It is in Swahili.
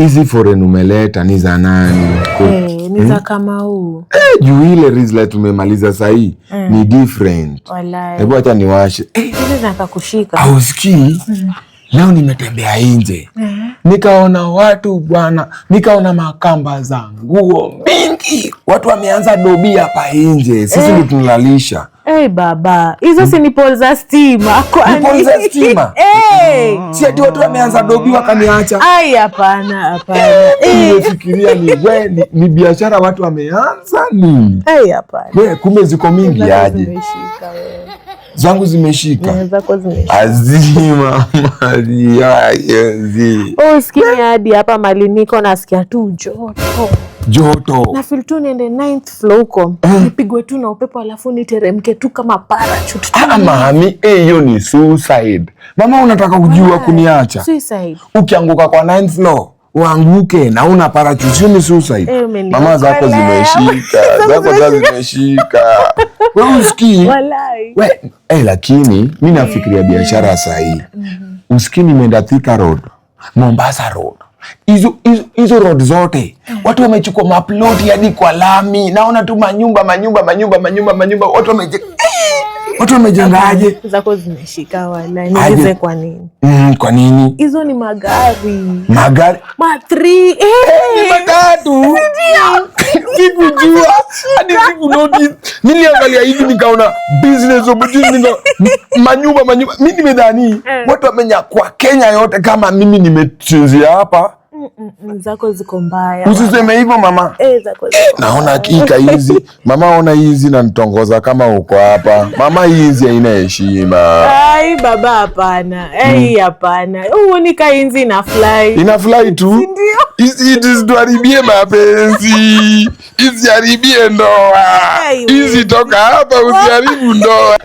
hizi foreign umeleta ni za nani? Ni za kama huu. Juu ile Rizla tumemaliza sahi ni different. Wallahi. Hebu acha niwashe. Hizi zakakushika. Ausikii? Leo nimetembea nje. Nikaona watu bwana, nikaona makamba za nguo mingi. Watu wameanza dobi hapa nje. Sisi ndio tunalalisha. Baba, hizo si ni pole za stima. Ni pole za stima? Si ati watu wameanza dobi wakaniacha. Hapana. Nimefikiria ni biashara watu wameanza ni. Hapana. Kumbe ziko mingi aje. Zimeshika wewe. Zangu zimeshika. Zako zimeshika. Azima Maria yezi. Usikini hadi hapa mali niko nasikia tu joto. Na feel tu niende 9th floor huko. Nipigwe tu na upepo alafu niteremke tu kama parachute. Mami, hiyo ni suicide. Mama unataka kujua kuniacha? Suicide. Ukianguka kwa 9th floor, uanguke na una parachute ni suicide. Mama zako zimeshika. Zako zimeshika. Wewe usikii? Walai. Lakini mimi nafikiria biashara sahihi. Usikii nimeenda Thika Road, Mombasa Road. Hizo road zote watu wamechukua maploti hadi kwa lami. Naona tu manyumba watu wamejengaje. Zako zimeshika wala niulize kwa nini? Kwa nini? Hizo ni magari. Ma3 ni matatu. Sikujua hadi sikunotice. Niliangalia hivi nikaona business opportunity manyumba. Mimi nimedhani watu wamenya kwa Kenya yote kama mimi nimechezea hapa. Zako ziko mbaya. Usiseme hivyo mama. Zako ziko. Naona hakika hizi. Mama ona hizi na nitongoza kama uko hapa. Mama hizi haina heshima. Baba hapana. Hapana. Uoni kainzi ina fly. Ina fly tu? Ndio. Hizi tuharibie mapenzi. Hizi haribie ndoa. Hizi toka hapa usiharibu ndoa.